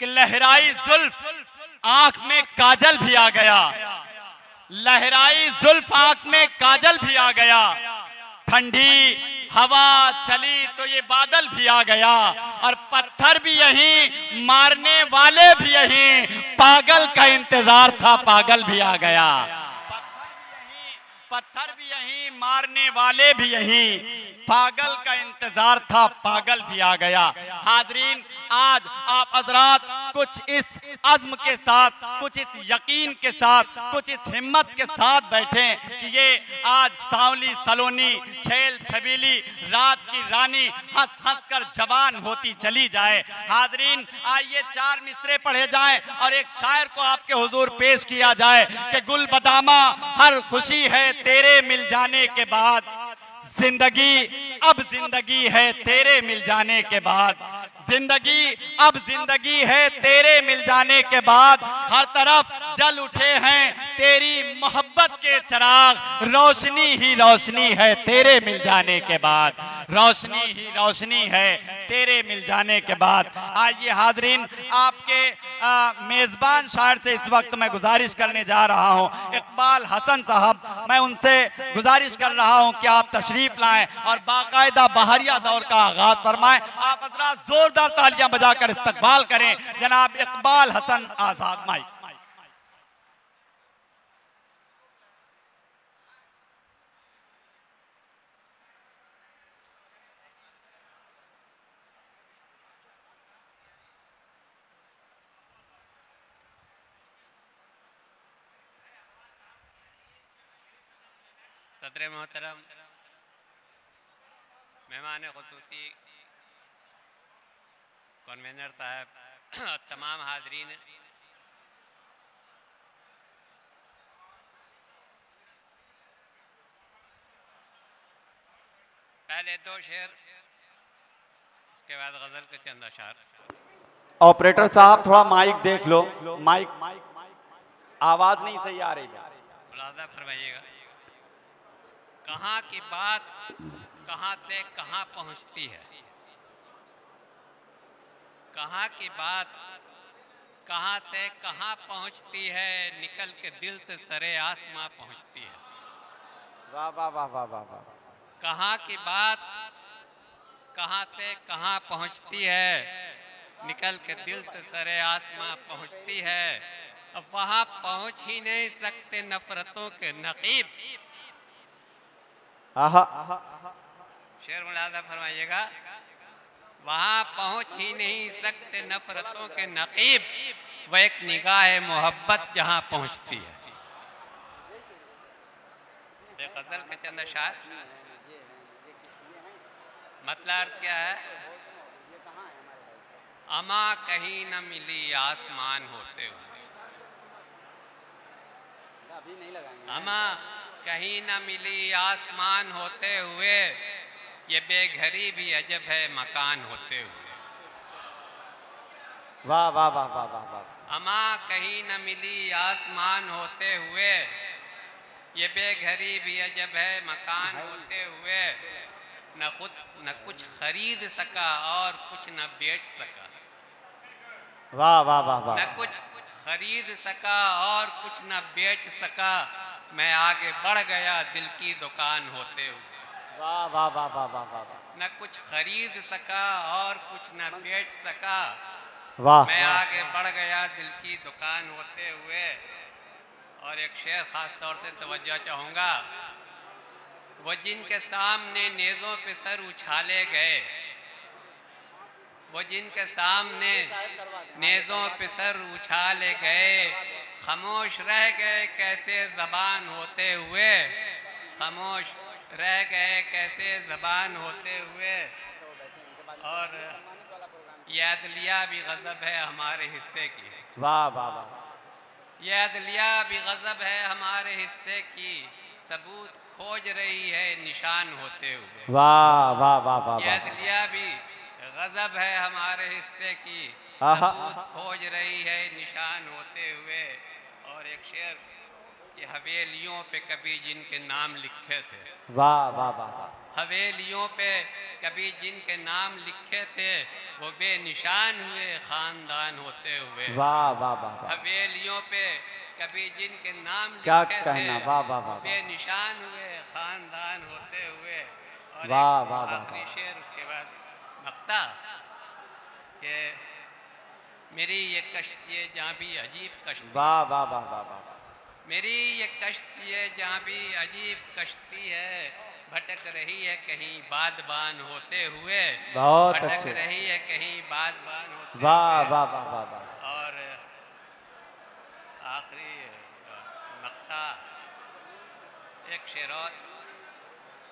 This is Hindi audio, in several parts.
कि लहराई जुल्फ आंख में काजल भी आ गया, लहराई जुल्फ आंख में काजल भी आ गया, ठंडी हवा चली तो ये बादल भी आ गया, और पत्थर भी यहीं, मारने वाले भी यहीं, पागल का इंतजार था पागल भी आ गया। पत्थर भी यहीं, मारने वाले भी यहीं, पागल का इंतजार था पागल भी आ गया। हाजरीन, आज आप हजरात कुछ इस अज़्म के साथ, कुछ इस यकीन के साथ, कुछ इस हिम्मत के साथ बैठे कि ये आज सांवली सलोनी, छेल छबीली, रात की रानी हंस हंस कर जवान होती चली जाए। हाजरीन, आइए 4 मिसरे पढ़े जाएं और एक शायर को आपके हुजूर पेश किया जाए कि गुल बदामा हर खुशी है तेरे मिल जाने के बाद, जिंदगी अब जिंदगी है तेरे मिल जाने के बाद, जिंदगी अब जिंदगी है तेरे मिल जाने के बाद, हर तरफ जल उठे हैं तेरी मोहब्बत के चिराग, रोशनी ही रोशनी है तेरे मिल जाने के बाद, रोशनी ही रोशनी है तेरे मिल जाने के बाद। आइए हाजरीन, आपके मेज़बान शायर से इस वक्त मैं गुजारिश करने जा रहा हूं, इकबाल हसन साहब, मैं उनसे गुजारिश कर रहा हूं कि आप तशरीफ लाएं और बाकायदा बहरिया दौर का आगाज फरमाएं। आप हज़रात जोरदार तालियां बजाकर इस्तकबाल करें जनाब इकबाल हसन आजाद। माइक। सदर मोहतरम, मेहमान खुसूसी, कन्वीनर साहब, तमाम हाजरीन, पहले 2 शेर, उसके बाद गजल के चंद अशार। ऑपरेटर साहब थोड़ा माइक देख लो, माइक आवाज नहीं सही आ रही है, मुलाजा फरमाइएगा। कहाँ की बात कहाँ से कहाँ पहुँचती है, कहाँ की बात कहाँ से कहाँ पहुँचती है, निकल के दिल से सरे आसमां पहुँचती है। वाह वाह वाह वाह वाह वाह। कहाँ की बात कहाँ से कहाँ पहुँचती है, निकल के दिल से सरे आसमां पहुँचती है। अब वहाँ पहुँच ही नहीं सकते नफरतों के नकीब। शेर मुलाजा फरमाइएगा। वहाँ पहुँच ही नहीं सकते नफरतों के नकीब, वह एक निगाह मोहब्बत जहाँ पहुँचती है। गजल के चंद अशार, मतलब अर्थ क्या है? अमा कहीं न मिली आसमान होते हुए, अमा कहीं न मिली आसमान होते हुए, ये बेघरी भी अजब है मकान होते हुए। वाह वाह वाह वाह वाह वाह। अमा कहीं न मिली आसमान होते हुए, ये बेघरी भी अजब है मकान होते हुए। न खुद न कुछ खरीद सका और कुछ न बेच सका। वाह वाह वाह वाह। न कुछ खरीद सका और कुछ न बेच सका, मैं आगे बढ़ गया दिल की दुकान होते हुए। वाह वाह वाह वाह वाह वाह। न कुछ खरीद सका और कुछ न बेच सका, वाह, मैं आगे बढ़ गया दिल की दुकान होते हुए। और एक शेर खास तौर से तवज्जो चाहूँगा। वो जिनके सामने नेज़ों पे सर उछाले गए, वो जिनके सामने नेज़ों पे सर उछाले गए, खामोश रह गए कैसे ज़बान होते हुए, खामोश रह गए कैसे ज़बान होते हुए। और ये अदलिया भी गज़ब है हमारे हिस्से की। वाह वाह वाह। ये अदलिया भी गज़ब है हमारे हिस्से की, सबूत खोज रही है निशान होते हुए। वाह वाह वाह वाह। ये अदलिया भी गज़ब है हमारे हिस्से की, सबूत खोज रही है निशान होते हुए। और एक शेर कि हवेलियों पे कभी जिनके नाम लिखे थे, वाह वाह वाह। हवेलियों पे कभी जिनके नाम लिखे थे वो बेनिशान हुए खानदान होते हुए। वाह वाह वाह वाह, हवेलियों पे कभी जिनके नाम क्या लिखे कहना, थे वाह वाह वाह वाह, बेनिशान हुए खानदान होते हुए। और वाह एक वाह वाह आखिरी वाह, शेर उसके बाद मक्ता कि मेरी ये कश्ती है जहाँ भी अजीब कश्ती, वाह वाह वाह वाह वाह, मेरी ये कश्ती है जहाँ भी अजीब कश्ती है, भटक रही है कहीं बादबान होते हुए, बहुत भटक अच्छे, रही है कहीं बादबान होते वाह हुए। वाह वाह वाह वाह, और आखिरी मक्ता, एक शेर और,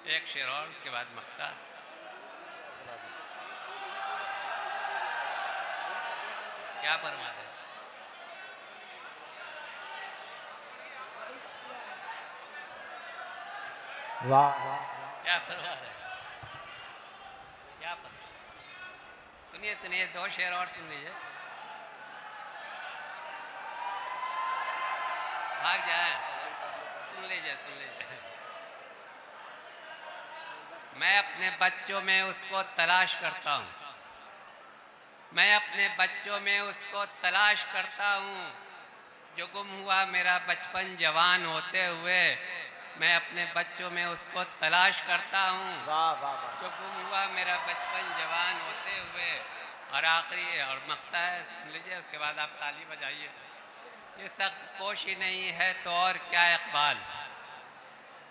एक शेर और उसके बाद मक्ता। क्या फरमा है? वाह वाह, क्या फरमा है? क्या फरमा? सुनिए सुनिए, दो शेर और सुन लीजिए। भाग जाए, सुन लीजिए सुन लीजिए। मैं अपने बच्चों में उसको तलाश करता हूँ, मैं अपने बच्चों में उसको तलाश करता हूँ, जो गुम हुआ मेरा बचपन जवान होते हुए। मैं अपने बच्चों में उसको तलाश करता हूँ, वाह वाह वाह, जो गुम हुआ मेरा बचपन जवान होते हुए। और आखिरी और मक्ता है, सुन लीजिए, उसके बाद आप ताली बजाइए। ये सख्त पोशी नहीं है तो और क्या इकबाल,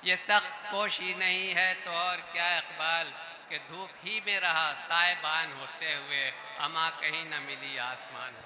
ये सख्त पोशी नहीं है तो और क्या इकबाल, कि धूप ही में रहा साहिबान होते हुए, अमा कहीं न मिली आसमान।